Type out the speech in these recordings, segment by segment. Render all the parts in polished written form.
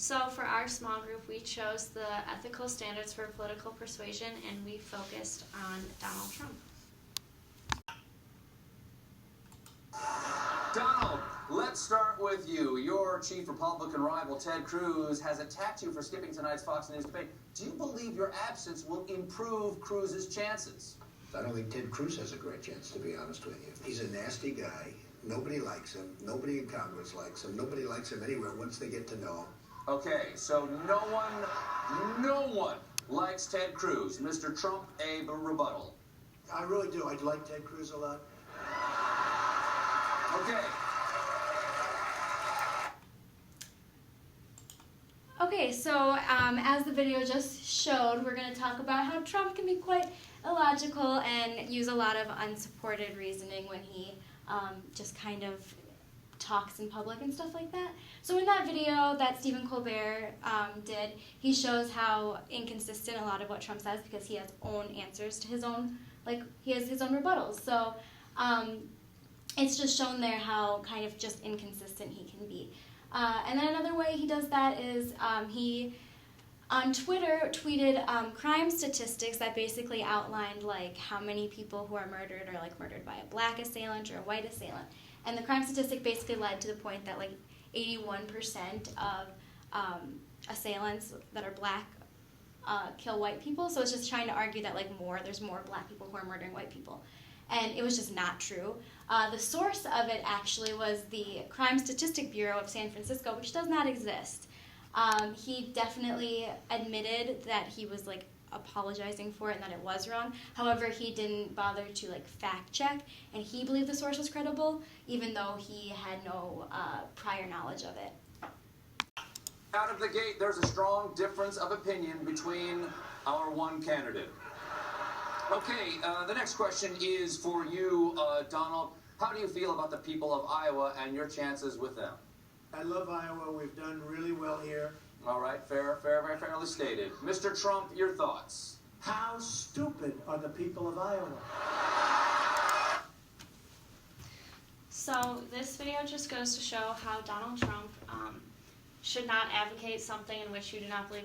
So for our small group, we chose the ethical standards for political persuasion, and we focused on Donald Trump. Donald, let's start with you. Your chief Republican rival, Ted Cruz, has attacked you for skipping tonight's Fox News debate. Do you believe your absence will improve Cruz's chances? I don't think Ted Cruz has a great chance, to be honest with you. He's a nasty guy. Nobody likes him. Nobody in Congress likes him. Nobody likes him anywhere once they get to know him. Okay, so no one likes Ted Cruz. Mr. Trump, a rebuttal. I really do. I like Ted Cruz a lot. Okay. Okay, so as the video just showed, we're going to talk about how Trump can be quite illogical and use a lot of unsupported reasoning when he just kind of talks in public and stuff like that. So in that video that Stephen Colbert did, he shows how inconsistent a lot of what Trump says because he has own answers to his own, he has his own rebuttals. So it's just shown there how kind of just inconsistent he can be. And then another way he does that is he, on Twitter, tweeted crime statistics that basically outlined how many people who are murdered are murdered by a black assailant or a white assailant. And the crime statistic basically led to the point that 81% of assailants that are black kill white people. So it's just trying to argue that there's more black people who are murdering white people. And it was just not true. The source of it actually was the Crime Statistic Bureau of San Francisco, which does not exist. He definitely admitted that he was apologizing for it and that it was wrong. However, he didn't bother to fact check, and he believed the source was credible, even though he had no prior knowledge of it. Out of the gate, there's a strong difference of opinion between our one candidate. Okay, the next question is for you, Donald. How do you feel about the people of Iowa and your chances with them? I love Iowa. We've done really well here. All right, very fairly stated. Mr. Trump, your thoughts? How stupid are the people of Iowa? So this video just goes to show how Donald Trump should not advocate something in which you do not believe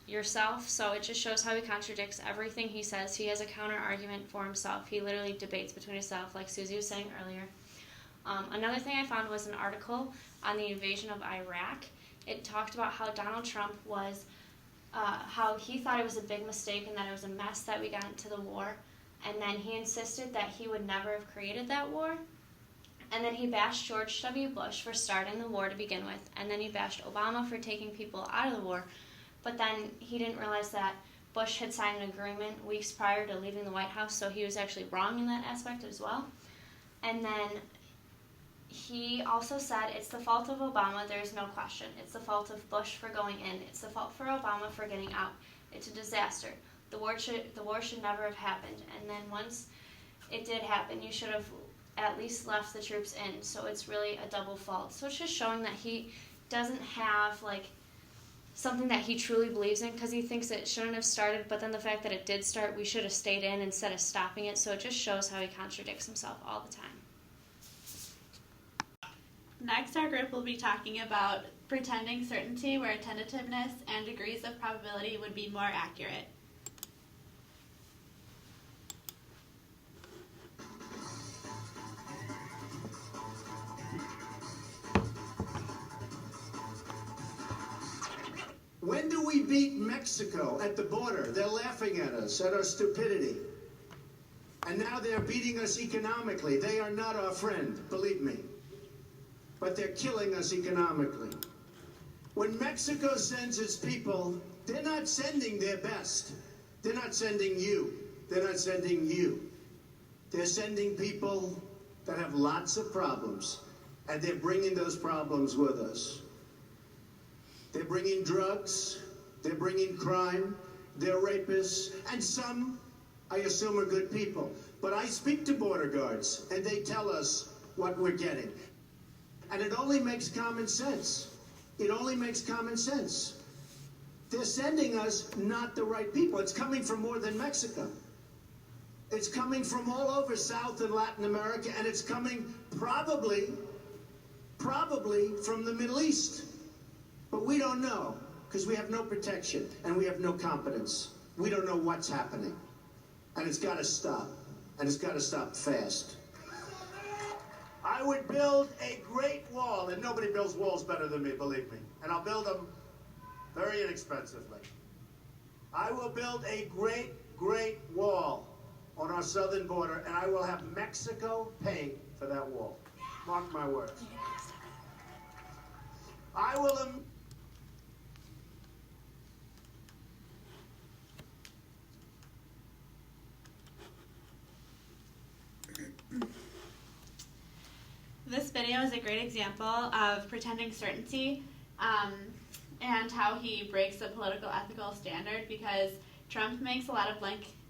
yourself. So it just shows how he contradicts everything he says. He has a counter argument for himself. He literally debates between himself, like Susie was saying earlier. Another thing I found was an article on the invasion of Iraq. It talked about how Donald Trump was, how he thought it was a big mistake and that it was a mess that we got into the war. And then he insisted that he would never have created that war. And then he bashed George W. Bush for starting the war to begin with. And then he bashed Obama for taking people out of the war. But then he didn't realize that Bush had signed an agreement weeks prior to leaving the White House, so he was actually wrong in that aspect as well. And then he also said it's the fault of Obama, there's no question. It's the fault of Bush for going in. It's the fault for Obama for getting out. It's a disaster. The war should never have happened. And then once it did happen, you should have at least left the troops in. So it's really a double fault. So it's just showing that he doesn't have something that he truly believes in, because he thinks it shouldn't have started, but then the fact that it did start, we should have stayed in instead of stopping it. So it just shows how he contradicts himself all the time. Next, our group will be talking about pretending certainty where tentativeness and degrees of probability would be more accurate. When do we beat Mexico at the border? They're laughing at us, at our stupidity. And now they're beating us economically. They are not our friend, believe me. But they're killing us economically. When Mexico sends its people, they're not sending their best. They're not sending you. They're not sending you. They're sending people that have lots of problems, and they're bringing those problems with us. They're bringing drugs, they're bringing crime, they're rapists, and some, I assume, are good people. But I speak to border guards, and they tell us what we're getting. And it only makes common sense. It only makes common sense. They're sending us not the right people. It's coming from more than Mexico. It's coming from all over South and Latin America, and it's coming probably from the Middle East. But we don't know, because we have no protection and we have no competence. We don't know what's happening. And it's got to stop. And it's got to stop fast. I would build a great wall, and nobody builds walls better than me, believe me. And I'll build them very inexpensively. I will build a great, great wall on our southern border, and I will have Mexico pay for that wall. Mark my words. I will... This video is a great example of pretending certainty and how he breaks the political ethical standard, because Trump makes a lot of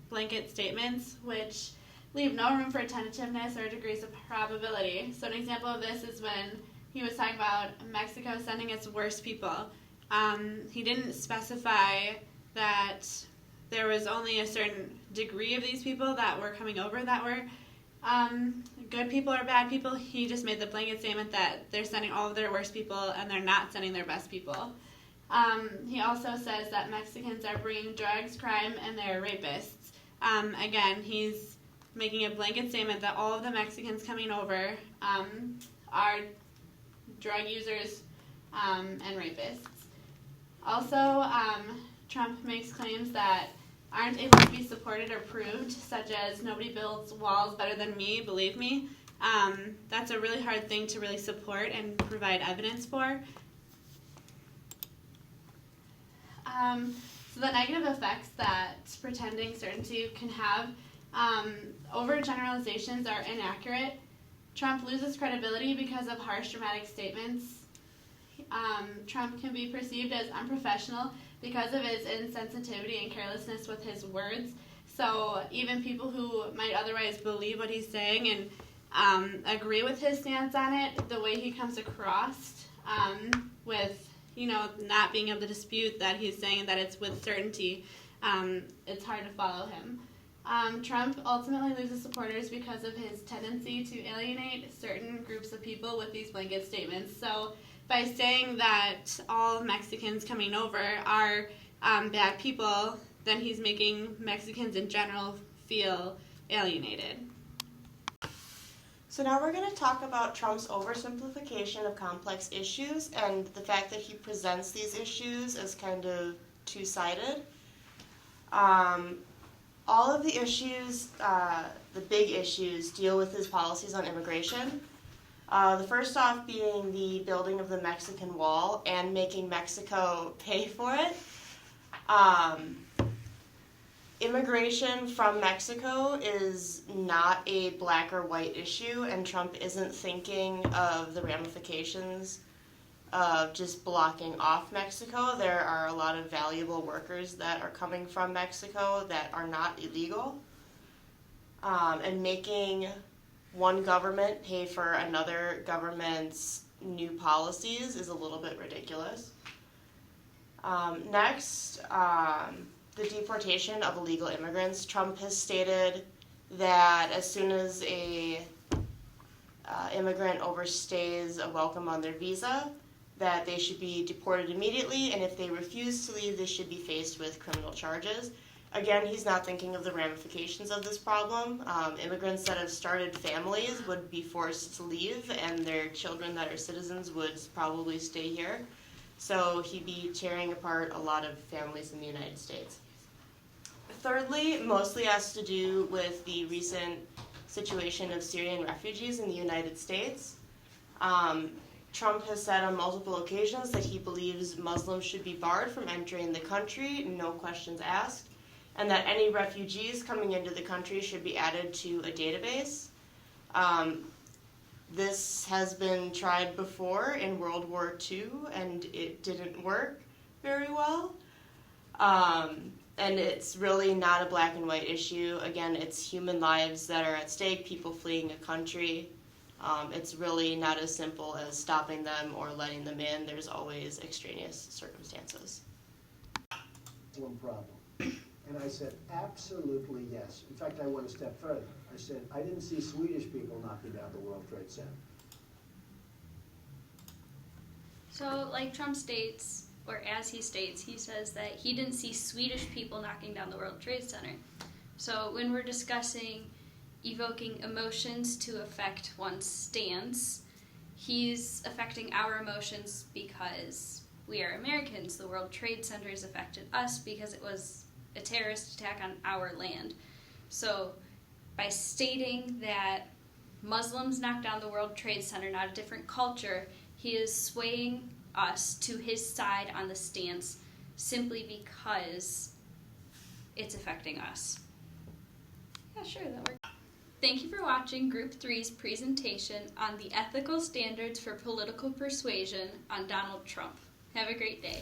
blanket statements which leave no room for tentativeness or degrees of probability. So an example of this is when he was talking about Mexico sending its worst people. He didn't specify that there was only a certain degree of these people that were coming over that were good people or bad people. He just made the blanket statement that they're sending all of their worst people and they're not sending their best people. He also says that Mexicans are bringing drugs, crime, and they're rapists. Again, he's making a blanket statement that all of the Mexicans coming over are drug users and rapists. Also, Trump makes claims that aren't able to be supported or proved, such as nobody builds walls better than me, believe me. That's a really hard thing to really support and provide evidence for. So the negative effects that pretending certainty can have, overgeneralizations are inaccurate. Trump loses credibility because of harsh, dramatic statements. Trump can be perceived as unprofessional because of his insensitivity and carelessness with his words. So even people who might otherwise believe what he's saying and agree with his stance on it, the way he comes across with, not being able to dispute that he's saying that it's with certainty, it's hard to follow him. Trump ultimately loses supporters because of his tendency to alienate certain groups of people with these blanket statements. So by saying that all Mexicans coming over are bad people, then he's making Mexicans in general feel alienated. So now we're going to talk about Trump's oversimplification of complex issues and the fact that he presents these issues as kind of two-sided. All of the issues, the big issues, deal with his policies on immigration. The first off being the building of the Mexican wall and making Mexico pay for it. Immigration from Mexico is not a black or white issue, and Trump isn't thinking of the ramifications of just blocking off Mexico. There are a lot of valuable workers that are coming from Mexico that are not illegal. And making one government pay for another government's new policies is a little bit ridiculous. Next, the deportation of illegal immigrants. Trump has stated that as soon as a immigrant overstays a welcome on their visa, that they should be deported immediately, and if they refuse to leave, they should be faced with criminal charges. Again, he's not thinking of the ramifications of this problem. Immigrants that have started families would be forced to leave, and their children that are citizens would probably stay here. So he'd be tearing apart a lot of families in the United States. Thirdly, mostly has to do with the recent situation of Syrian refugees in the United States. Trump has said on multiple occasions that he believes Muslims should be barred from entering the country, no questions asked, and that any refugees coming into the country should be added to a database. This has been tried before in World War II, and it didn't work very well. And it's really not a black and white issue. Again, it's human lives that are at stake, people fleeing a country. It's really not as simple as stopping them or letting them in. There's always extraneous circumstances. One problem. And I said, absolutely yes. In fact, I went a step further. I said, I didn't see Swedish people knocking down the World Trade Center. So, like Trump states, or as he states, he says that he didn't see Swedish people knocking down the World Trade Center. So when we're discussing evoking emotions to affect one's stance, he's affecting our emotions because we are Americans. The World Trade Center has affected us because it was a terrorist attack on our land. So by stating that Muslims knocked down the World Trade Center, not a different culture, he is swaying us to his side on the stance simply because it's affecting us. Yeah, sure, that works. Thank you for watching Group 3's presentation on the ethical standards for political persuasion on Donald Trump. Have a great day.